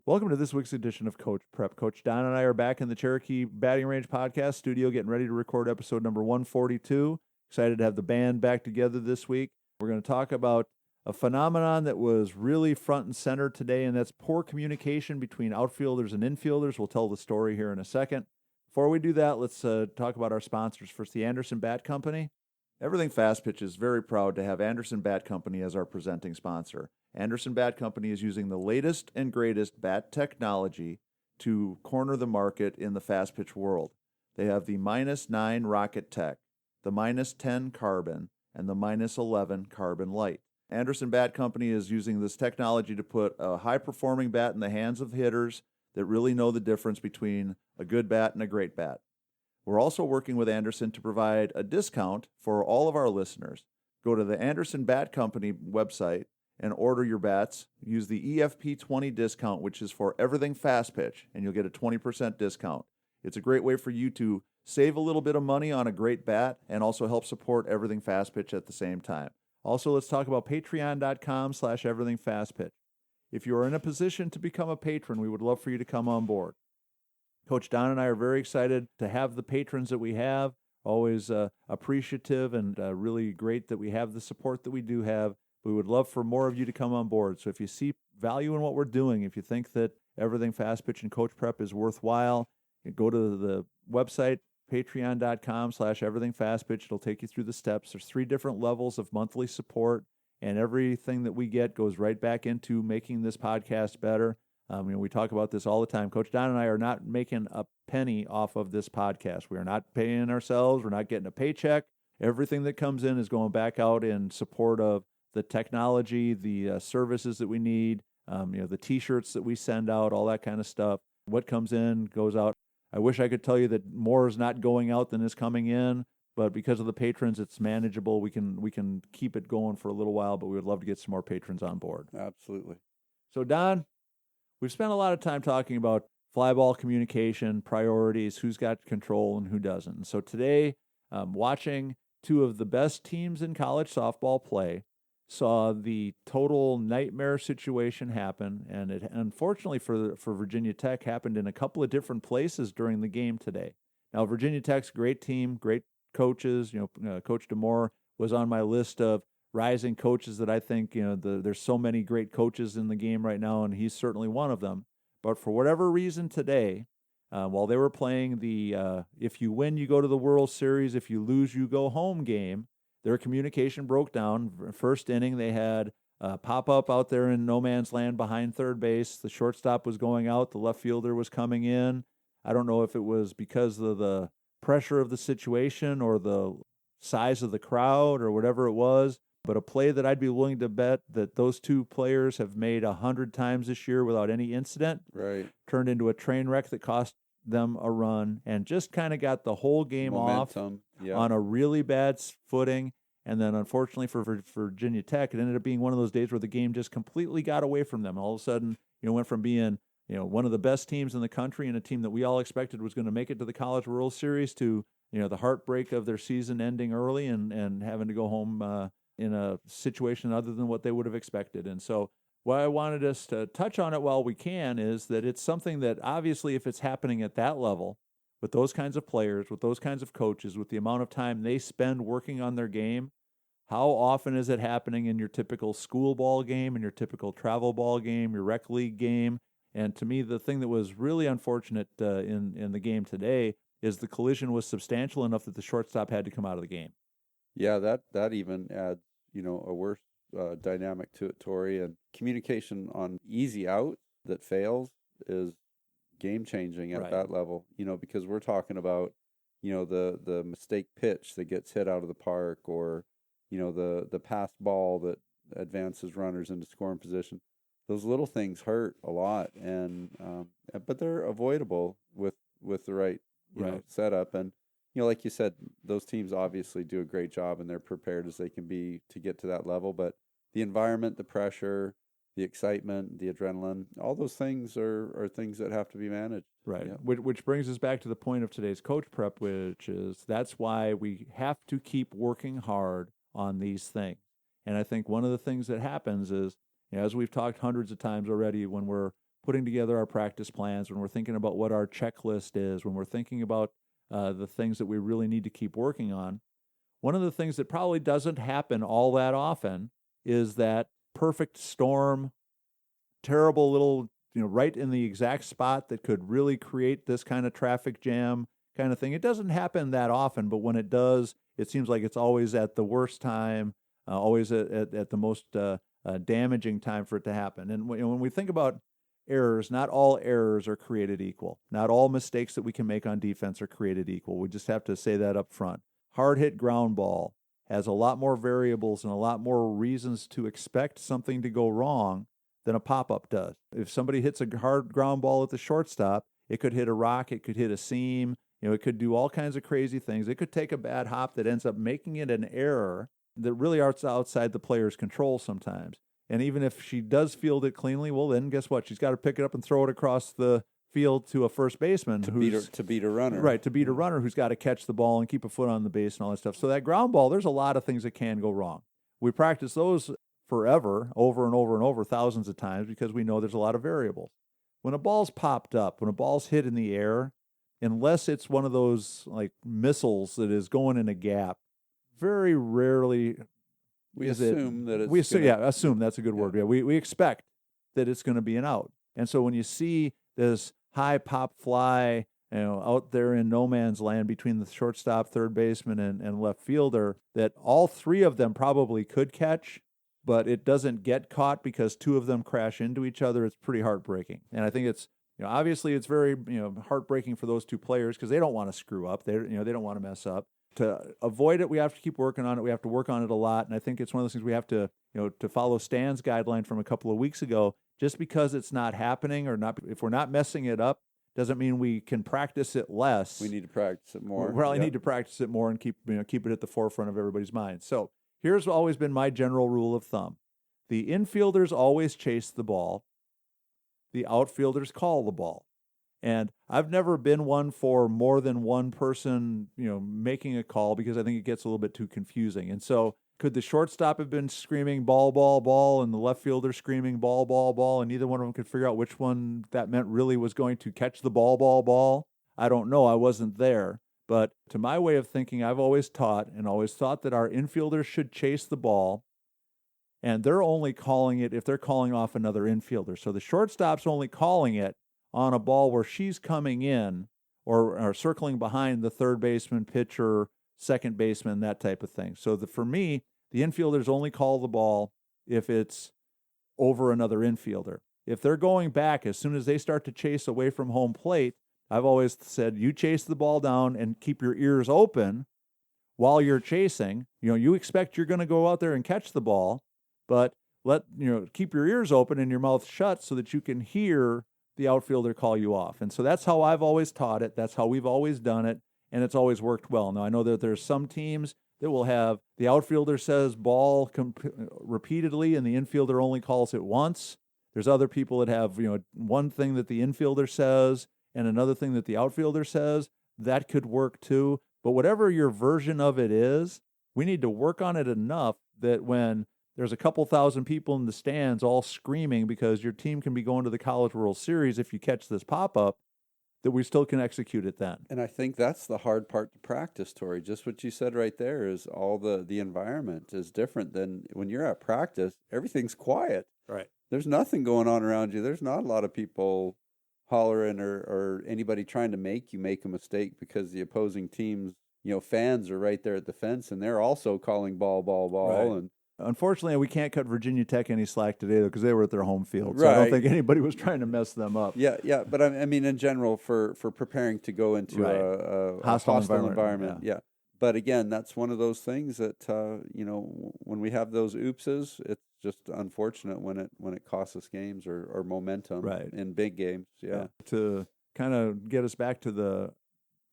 Welcome to this week's edition of Coach Prep. Coach Don and I are back in the Cherokee Batting Range podcast studio getting ready to record episode number 142. Excited to have the band back together this week. We're going to talk about a phenomenon that was really front and center today, and that's poor communication between outfielders and infielders. We'll tell the story here in a second. Before we do that, let's talk about our sponsors. First, the Anderson Bat Company. Everything Fast Pitch is very proud to have Anderson Bat Company as our presenting sponsor. Anderson Bat Company is using the latest and greatest bat technology to corner the market in the fast pitch world. They have the -9 Rocket Tech, the -10 Carbon, and the -11 Carbon Light. Anderson Bat Company is using this technology to put a high-performing bat in the hands of hitters that really know the difference between a good bat and a great bat. We're also working with Anderson to provide a discount for all of our listeners. Go to the Anderson Bat Company website and order your bats. Use the EFP20 discount, which is for everything fast pitch, and you'll get a 20% discount. It's a great way for you to save a little bit of money on a great bat and also help support everything fast pitch at the same time. Also, let's talk about patreon.com/everythingfastpitch. If you are in a position to become a patron, we would love for you to come on board. Coach Don and I are very excited to have the patrons that we have, always appreciative and really great that we have the support that we do have. We would love for more of you to come on board. So if you see value in what we're doing, if you think that Everything Fast Pitch and Coach Prep is worthwhile, go to the website, patreon.com/everythingfastpitch. It'll take you through the steps. There's 3 different levels of monthly support, and everything that we get goes right back into making this podcast better. We talk about this all the time. Coach Don and I are not making a penny off of this podcast. We are not paying ourselves. We're not getting a paycheck. Everything that comes in is going back out in support of the technology, the services that we need, the T-shirts that we send out, all that kind of stuff. What comes in goes out. I wish I could tell you that more is not going out than is coming in, but because of the patrons, it's manageable. We can keep it going for a little while, but we would love to get some more patrons on board. Absolutely. So, Don, we've spent a lot of time talking about fly ball communication, priorities, who's got control and who doesn't. And so today, watching 2 of the best teams in college softball play, saw the total nightmare situation happen, and it unfortunately for Virginia Tech happened in a couple of different places during the game today. Now, Virginia Tech's a great team, great coaches. Coach DeMore was on my list of rising coaches that I think, there's so many great coaches in the game right now, and he's certainly one of them. But for whatever reason today, while they were playing the if you win, you go to the World Series, if you lose, you go home game, their communication broke down. First inning, they had a pop-up out there in no man's land behind third base. The shortstop was going out. The left fielder was coming in. I don't know if it was because of the pressure of the situation or the size of the crowd or whatever it was, but a play that I'd be willing to bet that those 2 players have made 100 times this year without any incident, Right. turned into a train wreck that cost them a run and just kind of got the whole game Momentum. off on a really bad footing. And then unfortunately for Virginia Tech, it ended up being one of those days where the game just completely got away from them. All of a sudden, went from being, one of the best teams in the country and a team that we all expected was going to make it to the College World Series to, the heartbreak of their season ending early and having to go home in a situation other than what they would have expected. And so what I wanted us to touch on it while we can is that it's something that obviously if it's happening at that level, with those kinds of players, with those kinds of coaches, with the amount of time they spend working on their game, how often is it happening in your typical school ball game, in your typical travel ball game, your rec league game? And to me, the thing that was really unfortunate in the game today is the collision was substantial enough that the shortstop had to come out of the game. Yeah, that even adds, a worse dynamic to it, Tori. And communication on easy out that fails is game-changing at that level, because we're talking about, the mistake pitch that gets hit out of the park or, the passed ball that advances runners into scoring position. Those little things hurt a lot, and but they're avoidable with the right, setup. And, like you said, those teams obviously do a great job, and they're prepared as they can be to get to that level. But the environment, the pressure, the excitement, the adrenaline, all those things are things that have to be managed. Right. Yeah. Which brings us back to the point of today's Coach Prep, which is that's why we have to keep working hard on these things. And I think one of the things that happens is, as we've talked hundreds of times already, when we're putting together our practice plans, when we're thinking about what our checklist is, when we're thinking about the things that we really need to keep working on, one of the things that probably doesn't happen all that often is that perfect storm, terrible little, right in the exact spot that could really create this kind of traffic jam kind of thing. It doesn't happen that often, but when it does, it seems like it's always at the worst time, always at the most damaging time for it to happen. And when we think about errors, not all errors are created equal. Not all mistakes that we can make on defense are created equal. We just have to say that up front. Hard hit ground ball has a lot more variables and a lot more reasons to expect something to go wrong than a pop-up does. If somebody hits a hard ground ball at the shortstop, it could hit a rock, it could hit a seam, it could do all kinds of crazy things. It could take a bad hop that ends up making it an error that really are outside the player's control sometimes. And even if she does field it cleanly, well, then guess what? She's got to pick it up and throw it across the field to a first baseman to beat a runner. Right, to beat a runner who's got to catch the ball and keep a foot on the base and all that stuff. So that ground ball, there's a lot of things that can go wrong. We practice those forever, over and over and over, thousands of times, because we know there's a lot of variables. When a ball's popped up, when a ball's hit in the air, unless it's one of those like missiles that is going in a gap, very rarely assume that's a good word. Yeah, we expect that it's going to be an out. And so when you see this high pop fly, out there in no man's land between the shortstop, third baseman, and left fielder, that all three of them probably could catch, but it doesn't get caught because two of them crash into each other, it's pretty heartbreaking. And I think it's, obviously it's very, heartbreaking for those two players because they don't want to screw up. They don't want to mess up. To avoid it, we have to keep working on it. We have to work on it a lot. And I think it's one of those things we have to, to follow Stan's guideline from a couple of weeks ago. Just because it's not happening if we're not messing it up, doesn't mean we can practice it less. We need to practice it more. We probably need to practice it more and keep it at the forefront of everybody's mind. So here's always been my general rule of thumb. The infielders always chase the ball. The outfielders call the ball. And I've never been one for more than one person, making a call because I think it gets a little bit too confusing. And so could the shortstop have been screaming ball, ball, ball, and the left fielder screaming ball, ball, ball, and neither one of them could figure out which one that meant really was going to catch the ball, ball, ball? I don't know. I wasn't there. But to my way of thinking, I've always taught and always thought that our infielders should chase the ball, and they're only calling it if they're calling off another infielder. So the shortstop's only calling it on a ball where she's coming in or circling behind the third baseman, pitcher, second baseman, that type of thing. So for me, the infielders only call the ball if it's over another infielder. If they're going back, as soon as they start to chase away from home plate, I've always said, you chase the ball down and keep your ears open while you're chasing. You expect you're going to go out there and catch the ball, but keep your ears open and your mouth shut so that you can hear the outfielder call you off. And so that's how I've always taught it. That's how we've always done it. And it's always worked well. Now, I know that there's some teams that will have the outfielder says ball repeatedly and the infielder only calls it once. There's other people that have, one thing that the infielder says and another thing that the outfielder says. That could work too. But whatever your version of it is, we need to work on it enough that when there's a couple thousand people in the stands all screaming because your team can be going to the College World Series if you catch this pop-up, that we still can execute it then. And I think that's the hard part to practice, Tori. Just what you said right there is all the environment is different than when you're at practice. Everything's quiet. Right. There's nothing going on around you. There's not a lot of people hollering or anybody trying to make you make a mistake because the opposing team's, fans are right there at the fence and they're also calling ball, ball, ball. Right. And unfortunately, we can't cut Virginia Tech any slack today, though, because they were at their home field. So right. I don't think anybody was trying to mess them up. Yeah. But I mean, in general, for preparing to go into right. a hostile environment. Yeah. But again, that's one of those things that, when we have those oopses, it's just unfortunate when it costs us games or momentum right. in big games. Yeah. To kind of get us back to the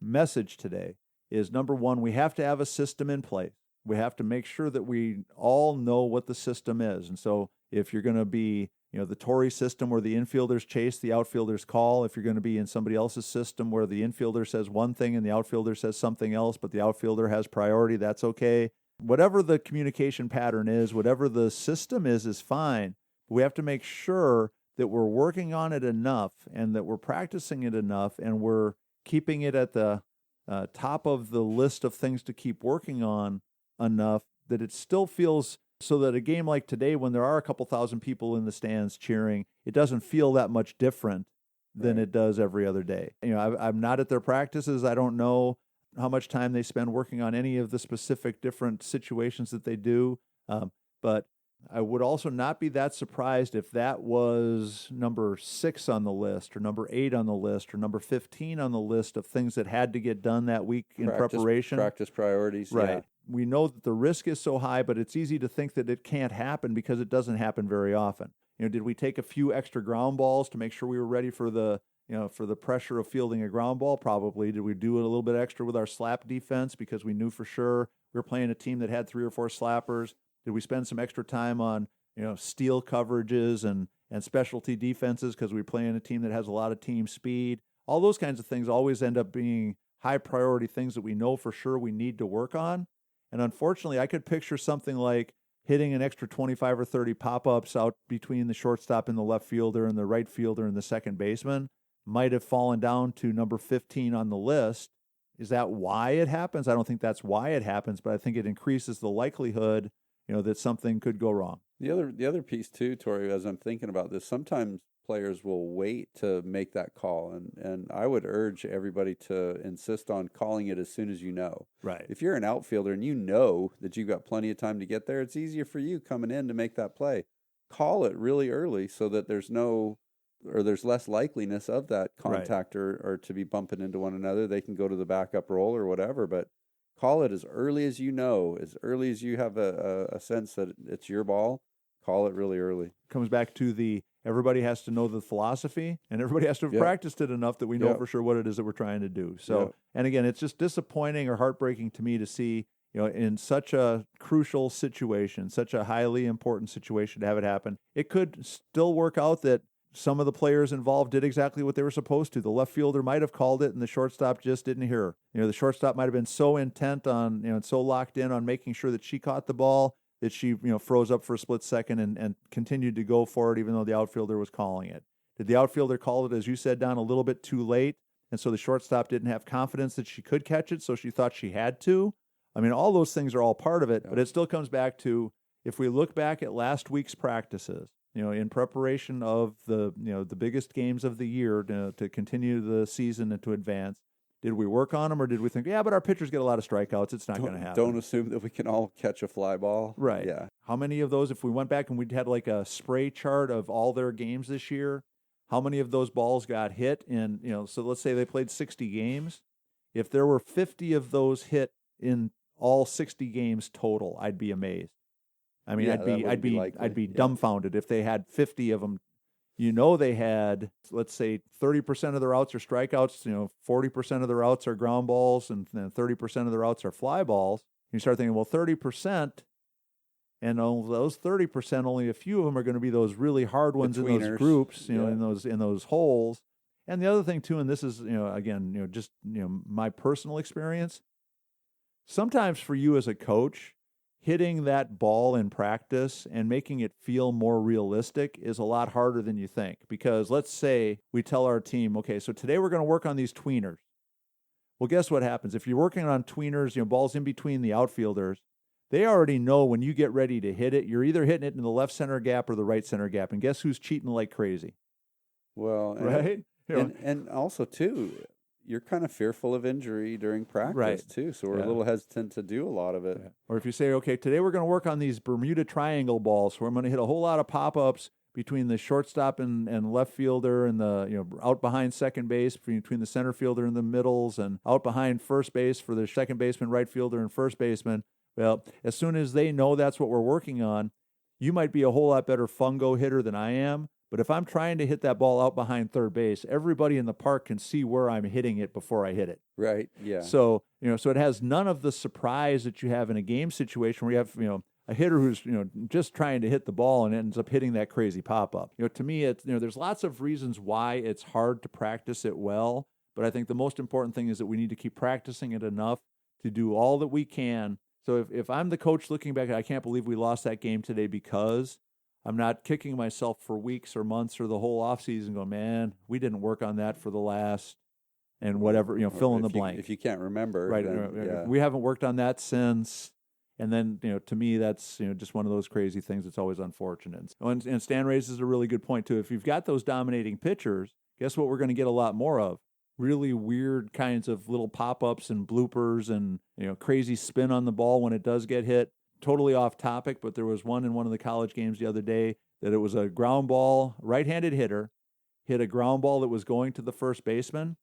message today is, number one, we have to have a system in place. We have to make sure that we all know what the system is. And so if you're going to be, the Tory system where the infielders chase, the outfielders call, if you're going to be in somebody else's system where the infielder says one thing and the outfielder says something else, but the outfielder has priority, that's okay. Whatever the communication pattern is, whatever the system is fine. But we have to make sure that we're working on it enough and that we're practicing it enough and we're keeping it at the top of the list of things to keep working on enough that it still feels so that a game like today, when there are a couple thousand people in the stands cheering, it doesn't feel that much different than it does every other day. I'm not at their practices. I don't know how much time they spend working on any of the specific different situations that they do. But I would also not be that surprised if that was number 6 on the list or number 8 on the list or number 15 on the list of things that had to get done that week in preparation. Practice priorities. Right. Yeah. We know that the risk is so high, but it's easy to think that it can't happen because it doesn't happen very often. Did we take a few extra ground balls to make sure we were ready for the pressure of fielding a ground ball? Probably. Did we do it a little bit extra with our slap defense because we knew for sure we were playing a team that had 3 or 4 slappers? Did we spend some extra time on, steal coverages and specialty defenses because we play in a team that has a lot of team speed? All those kinds of things always end up being high priority things that we know for sure we need to work on. And unfortunately, I could picture something like hitting an extra 25 or 30 pop-ups out between the shortstop and the left fielder and the right fielder and the second baseman might have fallen down to number 15 on the list. Is that why it happens? I don't think that's why it happens, but I think it increases the likelihood that something could go wrong. The other piece too, Tori, as I'm thinking about this, sometimes players will wait to make that call, and I would urge everybody to insist on calling it as soon as you know. Right. If you're an outfielder and you know that you've got plenty of time to get there, it's easier for you coming in to make that play. Call it really early so that there's less likeliness of that contact or to be bumping into one another. They can go to the backup roll or whatever, but call it as early as you know, as early as you have a sense that it's your ball. Call it really early. Comes back to everybody has to know the philosophy, and everybody has to have practiced it enough that we know for sure what it is that we're trying to do. So, and again, it's just disappointing or heartbreaking to me to see, in such a crucial situation, such a highly important situation to have it happen. It could still work out that some of the players involved did exactly what they were supposed to. The left fielder might have called it, and the shortstop just didn't hear. The shortstop might have been so intent on, and so locked in on making sure that she caught the ball that she, froze up for a split second and continued to go for it even though the outfielder was calling it. Did the outfielder call it, as you said, Don, a little bit too late, and so the shortstop didn't have confidence that she could catch it, so she thought she had to? I mean, all those things are all part of it, but it still comes back to, if we look back at last week's practices, in preparation of the biggest games of the year to continue the season and to advance, did we work on them, or did we think, but our pitchers get a lot of strikeouts, it's not going to happen? Don't assume that we can all catch a fly ball. Right. Yeah. How many of those, if we went back and we'd had like a spray chart of all their games this year, how many of those balls got hit? And, so let's say they played 60 games. If there were 50 of those hit in all 60 games total, I'd be amazed. I mean, I'd be dumbfounded if they had 50 of them. They had, let's say, 30% of their outs are strikeouts. 40% of their outs are ground balls, and then 30% of their outs are fly balls. You start thinking, well, 30%, and of those 30%, only a few of them are going to be those really hard ones in those groups, in those holes. And the other thing too, and this is, again, just my personal experience. Sometimes for you as a coach, hitting that ball in practice and making it feel more realistic is a lot harder than you think. Because let's say we tell our team, okay, so today we're going to work on these tweeners. Well, guess what happens? If you're working on tweeners, balls in between the outfielders, they already know when you get ready to hit it, you're either hitting it in the left center gap or the right center gap. And guess who's cheating like crazy? Well, right? And also, too, you're kind of fearful of injury during practice, too. So we're a little hesitant to do a lot of it. Yeah. Or if you say, okay, today we're going to work on these Bermuda Triangle balls, where I'm going to hit a whole lot of pop-ups between the shortstop and left fielder, and the out behind second base between the center fielder and the middles, and out behind first base for the second baseman, right fielder, and first baseman. Well, as soon as they know that's what we're working on, you might be a whole lot better fungo hitter than I am. But if I'm trying to hit that ball out behind third base, everybody in the park can see where I'm hitting it before I hit it. Right. Yeah. So, so it has none of the surprise that you have in a game situation where you have, a hitter who's, just trying to hit the ball and ends up hitting that crazy pop-up. To me, it's, there's lots of reasons why it's hard to practice it well, but I think the most important thing is that we need to keep practicing it enough to do all that we can. So if I'm the coach looking back, I can't believe we lost that game today because I'm not kicking myself for weeks or months or the whole off season going, man, we didn't work on that for the last and whatever, fill in the blank. If you can't remember, right? Then, yeah. We haven't worked on that since. And then, to me, that's, just one of those crazy things that's always unfortunate. And Stan raises a really good point, too. If you've got those dominating pitchers, guess what we're going to get a lot more of? Really weird kinds of little pop-ups and bloopers and, crazy spin on the ball when it does get hit. Totally off topic, but there was one in one of the college games the other day that it was a ground ball, right-handed hitter, hit a ground ball that was going to the first baseman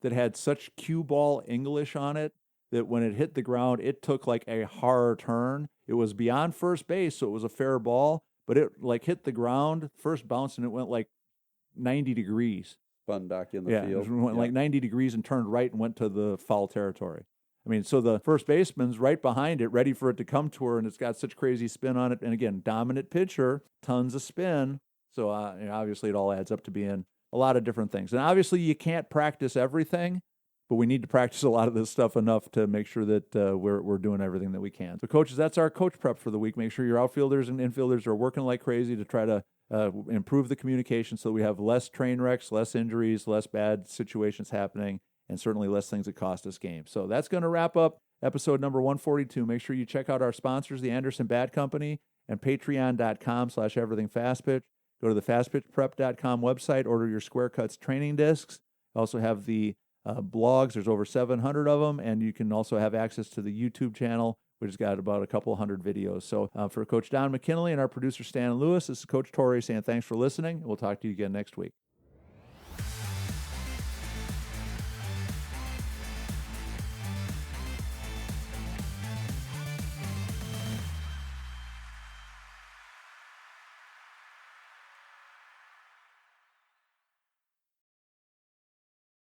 that had such cue ball English on it that when it hit the ground, it took like a hard turn. It was beyond first base, so it was a fair ball, but it hit the ground, first bounce, and it went like 90 degrees. Spun back in the field. It went like 90 degrees and turned right and went to the foul territory. I mean, so the first baseman's right behind it, ready for it to come to her, and it's got such crazy spin on it. And again, dominant pitcher, tons of spin. So obviously it all adds up to being a lot of different things. And obviously you can't practice everything, but we need to practice a lot of this stuff enough to make sure that we're doing everything that we can. So coaches, that's our coach prep for the week. Make sure your outfielders and infielders are working like crazy to try to improve the communication so that we have less train wrecks, less injuries, less bad situations happening, and certainly less things that cost us games. So that's going to wrap up episode number 142. Make sure you check out our sponsors, the Anderson Bat Company, and patreon.com/everythingfastpitch. Go to the fastpitchprep.com website, order your Square Cuts training discs. Also have the blogs. There's over 700 of them, and you can also have access to the YouTube channel, which has got about a couple hundred videos. So for Coach Don McKinley and our producer Stan Lewis, this is Coach Torrey saying thanks for listening. We'll talk to you again next week.